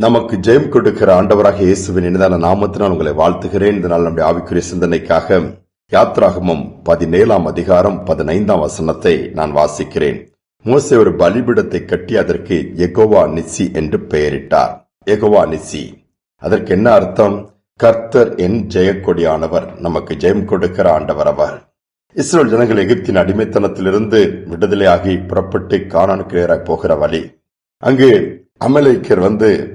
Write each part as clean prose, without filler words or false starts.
நமக்கு ஜெயம் கொடுக்கிற ஆண்டவராக இயேசுவின் இனிதான நாமத்தினால் உங்களை வாழ்த்துகிறேன். இதனால் நம்முடைய ஆவிக்குரிய சிந்தனைக்காக யாத்ராகமம் 17ஆம் அதிகாரம் 15ஆம் வசனத்தை நான் வாசிக்கிறேன். மோசே ஒரு பலிபீடத்தை கட்டி அதற்கு யெகோவா நிசி என்று பெயரிட்டார். யெகோவா நிசி, அதற்கு என்ன அர்த்தம்? கர்த்தர் என் ஜெயக்கொடியானவர், நமக்கு ஜெயம் கொடுக்கிற ஆண்டவர் அவர். இஸ்ரவேல் ஜனங்கள் எகிப்தின் அடிமைத்தனத்திலிருந்து விடுதலையாகி புறப்பட்டு கானானுக்கு நேராக போகிற வழி. அங்கு அமலேக்கியர்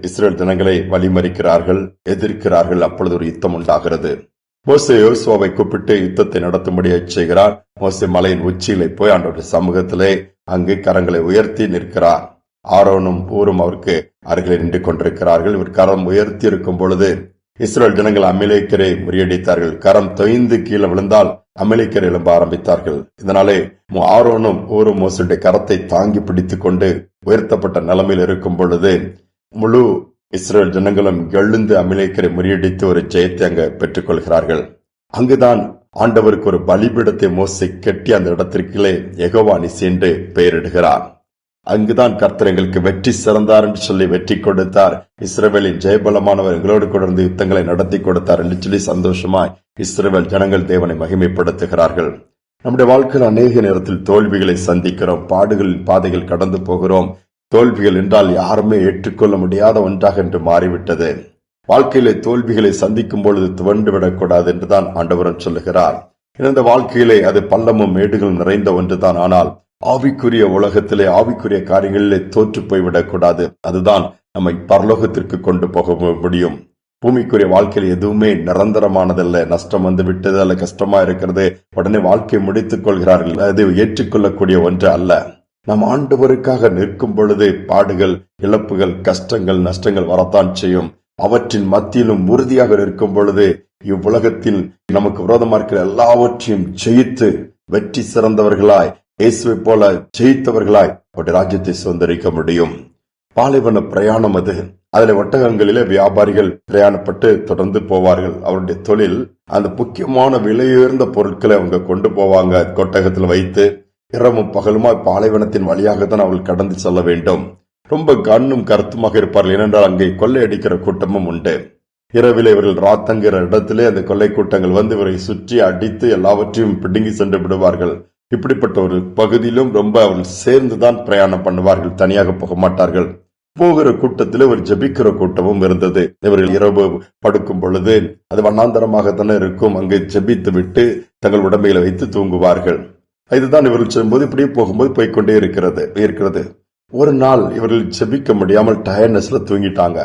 இஸ்ரவேல் ஜனங்களை வழிமறிக்கிறார்கள், எதிர்க்கிறார்கள். அப்பொழுது ஒரு யுத்தம் உண்டாகிறது. மோசே யோசுவாவை கூப்பிட்டு யுத்தத்தை நடத்தும்படி செய்கிறார். மோசே மலையின் உச்சியிலே போய் ஆண்டவருடைய சமூகத்திலே அங்கு கரங்களை உயர்த்தி நிற்கிறார். ஆரோனும் ஊரும் அவருக்கு அருகில் நின்று கொண்டிருக்கிறார்கள். இவர் கரம் உயர்த்தி இருக்கும் பொழுது இஸ்ரவேல் ஜனங்கள் அமலேக்கியரை முறியடித்தார்கள். கரம் தொய்ந்து கீழே விழுந்தால் அமலேக்கியர் எழும்ப ஆரம்பித்தார்கள். இதனாலே ஆரோனும் ஊரும் மோசேயுடைய கரத்தை தாங்கி பிடித்துக் கொண்டு உயர்த்தப்பட்ட நிலைமையில் இருக்கும் பொழுது முழு இஸ்ரவேல் ஜனங்களும் எழுந்து அமலேக்கியரை முறியடித்து ஒரு ஜெயத்தை அங்கு பெற்றுக் கொள்கிறார்கள். அங்குதான் ஆண்டவருக்கு ஒரு பலிபீடத்தை மோசே கட்டி அந்த இடத்திற்குள்ளே யெகோவா நிசி என்று பெயரிடுகிறார். அங்குதான் கர்த்தர் எங்களுக்கு வெற்றி சிறந்தார் என்று சொல்லி வெற்றி கொடுத்தார். இஸ்ரவேலின் ஜெயபலமானவர் எங்களோடு கொண்டு யுத்தங்களை நடத்தி கொடுத்தார் என்று சொல்லி சந்தோஷமாய் இஸ்ரவேல் ஜனங்கள் தேவனை மகிமைப்படுத்துகிறார்கள். நம்முடைய வாழ்க்கையில் அநேக நேரத்தில் தோல்விகளை சந்திக்கிறோம், பாடுகளின் பாதைகள் கடந்து போகிறோம். தோல்விகள் என்றால் யாருமே ஏற்றுக்கொள்ள முடியாத ஒன்றாக என்று மாறிவிட்டது. வாழ்க்கையிலே தோல்விகளை சந்திக்கும் பொழுது துவண்டு விடக்கூடாது என்றுதான் ஆண்டவரும் சொல்லுகிறார். இந்த வாழ்க்கையிலே அது பள்ளமும் மேடுகளும் நிறைந்த ஒன்றுதான். ஆனால் ஆவிக்குரிய உலகத்திலே ஆவிக்குரிய காரியங்களிலே தோற்று போய்விடக்கூடாது. அதுதான் நம்மை பரலோகத்திற்கு கொண்டு போக முடியும். பூமிக்குரிய வாழ்க்கையில் எதுவுமே நிரந்தரமானதல்ல. நஷ்டம் வந்து விட்டது அல்ல, கஷ்டமா இருக்கிறது, உடனே வாழ்க்கையை முடித்துக் கொள்கிறார்கள். அது ஏற்றுக்கொள்ளக்கூடிய ஒன்று அல்ல. நாம் ஆண்டவருக்காக நிற்கும் பொழுது பாடுகள், இழப்புகள், கஷ்டங்கள், நஷ்டங்கள் வரத்தான் செய்யும். அவற்றின் மத்தியிலும் உறுதியாக நிற்கும் பொழுது இவ்வுலகத்தில் நமக்கு விரோதமா இருக்கிற எல்லாவற்றையும் ஜெயித்து வெற்றி சிறந்தவர்களாய், இயேசுவை போல ஜெயித்தவர்களாய் அவருடைய ராஜ்யத்தை சுதந்திரிக்க முடியும். பாலைவன பிரயாணம் அது. அதில் ஒட்டகங்களிலே வியாபாரிகள் பிரயாணப்பட்டு தொடர்ந்து போவார்கள். அவருடைய தொழில் அந்த முக்கியமான விலையுயர்ந்த பொருட்களை அவங்க கொண்டு போவாங்க. கொட்டகத்தில் வைத்து இரவும் பகலுமா பாலைவனத்தின் வழியாகத்தான் அவர்கள் கடந்து செல்ல வேண்டும். ரொம்ப கண்ணும் கருத்துமாக இருப்பார்கள். ஏனென்றால் அங்கே கொள்ளையடிக்கிற கூட்டமும் உண்டு. இரவிலே இவர்கள் ராத்தங்கிற இடத்திலே அந்த கொள்ளை கூட்டங்கள் இவரை சுற்றி அடித்து எல்லாவற்றையும் பிடுங்கி சென்று விடுவார்கள். இப்படிப்பட்ட ஒரு பகுதியிலும் ரொம்ப அவர்கள் சேர்ந்துதான் பிரயாணம் பண்ணுவார்கள், தனியாக போக மாட்டார்கள். போகிற கூட்டத்தில் ஒரு ஜெபிக்கிற கூட்டமும் இருந்தது. இவர்கள் இரவு படுக்கும் பொழுது அது வண்ணாந்தரமாகத்தானே இருக்கும். அங்கே ஜெபித்து விட்டு தங்கள் உடம்பைகளை வைத்து தூங்குவார்கள். இதுதான் இவர்கள் செல்லும்போது இப்படியே போகும்போது போய்கொண்டே இருக்கிறது. ஒரு நாள் இவர்கள் ஜெபிக்க முடியாமல் டயர்னஸ்ல தூங்கிட்டாங்க.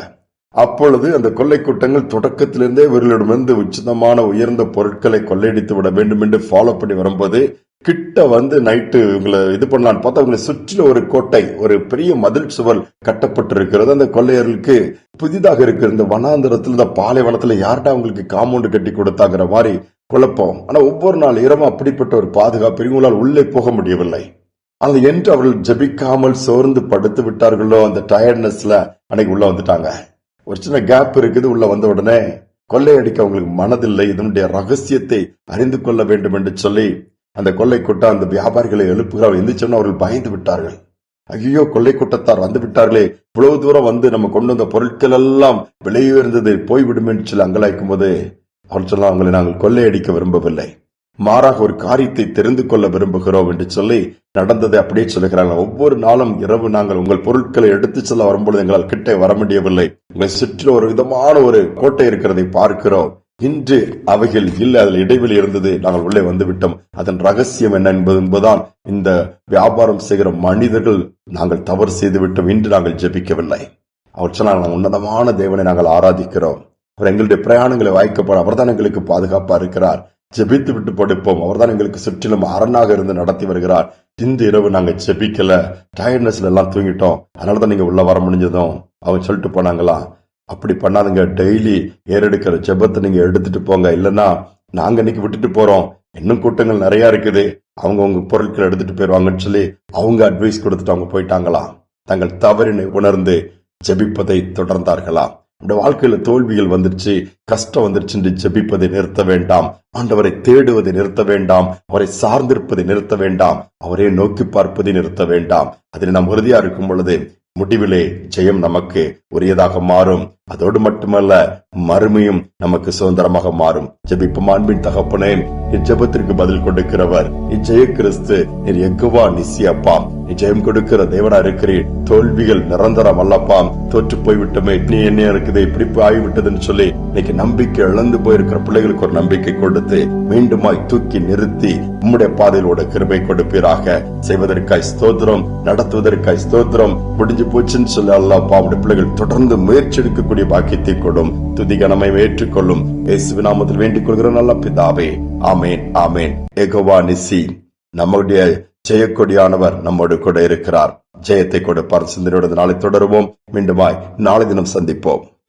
அப்பொழுது அந்த கொள்ளை கூட்டங்கள் தொடக்கத்திலிருந்தே இவர்களிடமிருந்து உச்சிதமான உயர்ந்த பொருட்களை கொள்ளையடித்து விட வேண்டும் என்று ஃபாலோ பண்ணி வரும்போது கிட்ட நைட்டு இவங்களை இது பண்ணலான்னு பார்த்தா அவங்களை சுற்றில ஒரு கோட்டை, ஒரு பெரிய மதில் சுவர் கட்டப்பட்டிருக்கிறது. அந்த கொள்ளையர்களுக்கு புதிதாக இருக்கிற இந்த வனாந்தரத்தில், இந்த பாலைவனத்துல யார்டா அவங்களுக்கு காம்பவுண்ட் கட்டி கொடுத்தாங்கிற மாதிரி குழப்பம். ஆனா ஒவ்வொரு நாள் இரவும் அப்படிப்பட்ட ஒரு பாதுகாப்பு இவங்களால் உள்ளே போக முடியவில்லை. அது என்று அவர்கள் ஜெபிக்காமல் சோர்ந்து படுத்து விட்டார்களோ, அந்த டயர்ட்னஸ்ல அன்னைக்கு உள்ள வந்துட்டாங்க. ஒரு சின்ன கேப் இருக்குது. உள்ள வந்த உடனே கொள்ளையடிக்க அவங்களுக்கு மனதில்லை. இதனுடைய ரகசியத்தை அறிந்து கொள்ள வேண்டும் என்று சொல்லி அந்த கொள்ளை கூட்டம் அந்த வியாபாரிகளை எழுப்புகிறார்கள். எந்திரிச்சோன்னு அவர்கள் பயந்து விட்டார்கள். ஐயோ, கொள்ளை கூட்டத்தார் வந்து விட்டார்களே, இவ்வளவு தூரம் நம்ம கொண்டு வந்த பொருட்கள் எல்லாம் விலையுயர்ந்தது போய்விடும் என்று சொல்லி அங்கலாய்க்கும் போது அவர் சொன்னால், அவங்களை நாங்கள் கொள்ளையடிக்க விரும்பவில்லை, மாறாக ஒரு காரியத்தை தெரிந்து கொள்ள விரும்புகிறோம் என்று சொல்லி நடந்ததை அப்படியே சொல்லுகிறார்கள். ஒவ்வொரு நாளும் இரவு நாங்கள் உங்கள் பொருட்களை எடுத்து செல்ல வரும்பொழுது எங்களால் கிட்டே வர முடியவில்லை. உங்களை சுற்றிலும் ஒரு விதமான ஒரு கோட்டை இருக்கிறதை பார்க்கிறோம். இன்று அவைகள் இல்லை, அதில் இடைவெளி இருந்தது, நாங்கள் உள்ளே வந்து விட்டோம். அதன் ரகசியம் என்ன என்பதுதான் இந்த வியாபாரம் செய்கிற மனிதர்கள் நாங்கள் தவறு செய்து விட்டோம், இன்று நாங்கள் ஜெபிக்கவில்லை. அவர் சொன்னால், நாங்கள் உன்னதமான தேவனை நாங்கள் ஆராதிக்கிறோம். அவர் எங்களுடைய பிரயாணங்களை வாய்க்கப்பட அவர்தான் எங்களுக்கு பாதுகாப்பா இருக்கிறார். ஜெபித்து விட்டு படுப்போம், அவர்தான் எங்களுக்கு சுற்றிலும் அரணாக இருந்து நடத்தி வருகிறார். இந்த இரவு நாங்க ஜெபிக்கல, டயர்ட்னஸ்ல எல்லாம் தூங்கிட்டோம், அதனாலதான் நீங்க உள்ள வர முடிஞ்சதும் அவங்க சொல்லிட்டு போனாங்களா. அப்படி பண்ணாதுங்க. டெய்லி ஏறெடுக்கிற ஜெபத்தை நீங்க எடுத்துட்டு போங்க, இல்லன்னா நாங்க இன்னைக்கு விட்டுட்டு போறோம், இன்னும் கூட்டங்கள் நிறைய இருக்குது, அவங்க உங்க பொருட்களை எடுத்துட்டு போயிருவாங்கன்னு சொல்லி அவங்க அட்வைஸ் கொடுத்துட்டு அவங்க போயிட்டாங்களா. தங்கள் தவறினை உணர்ந்து ஜெபிப்பதை தொடர்ந்தார்களா. நம்முடைய வாழ்க்கையில தோல்விகள் வந்துருச்சு, கஷ்டம் வந்துருச்சு என்று ஜெபிப்பதை நிறுத்த வேண்டாம். ஆண்டவரை தேடுவதை நிறுத்த வேண்டாம். அவரை சார்ந்திருப்பதை நிறுத்த வேண்டாம். அவரை நோக்கி பார்ப்பதை நிறுத்த வேண்டாம். அதில் நாம் உறுதியா இருக்கும் பொழுது முடிவிலே ஜெயம் நமக்கு உரியதாக மாறும். அதோடு மட்டுமல்ல, மறுமையும் நமக்கு சுதந்திரமாக மாறும். ஜெபிப்போம். அன்பின் தகப்பனே, இஜெபத்திற்கு பதில் கொடுக்கிறவர், இஜெய கிறிஸ்து, நீர் யெகோவா நிசி அப்பா, நீ ஜெயம் கொடுக்கிற தேவனா இருக்கிறீர். தோல்விகள் நிரந்தரம் அல்லப்பா, தோற்று போய்விட்டமே, நீ என்ன இருக்குது இப்படி ஆகிவிட்டதுன்னு சொல்லி இன்னைக்கு நம்பிக்கை இழந்து போயிருக்கிற பிள்ளைகளுக்கு ஒரு நம்பிக்கை கொடுத்து மீண்டுமாய் தூக்கி நிறுத்தி உம்முடைய பாதையிலோட கிருபை கொடுப்பீராக. செய்வதற்காய் ஸ்தோத்திரம், நடத்துவதற்காய் ஸ்தோத்திரம். முடிஞ்சு போச்சுன்னு சொல்லி அல்லாஹ் அவருடைய பிள்ளைகள் தொடர்ந்து முயற்சி எடுக்கக்கூடிய பாக்கியத்தை கொடும். துதிகனமை ஏற்றுக்கொள்ளும். இயேசுவின் நாமத்தில் வேண்டிக் கொள்கிற நல்ல பிதாவே, ஆமேன், ஆமேன். யெகோவா நிசி, நம்முடைய ஜெயக்கொடியானவர் நம்மோடு கூட இருக்கிறார். ஜெயத்தை கொடுப்பார். சிந்தனையோடு நாளை தொடருவோம். மீண்டுமாய் நாளை தினம் சந்திப்போம்.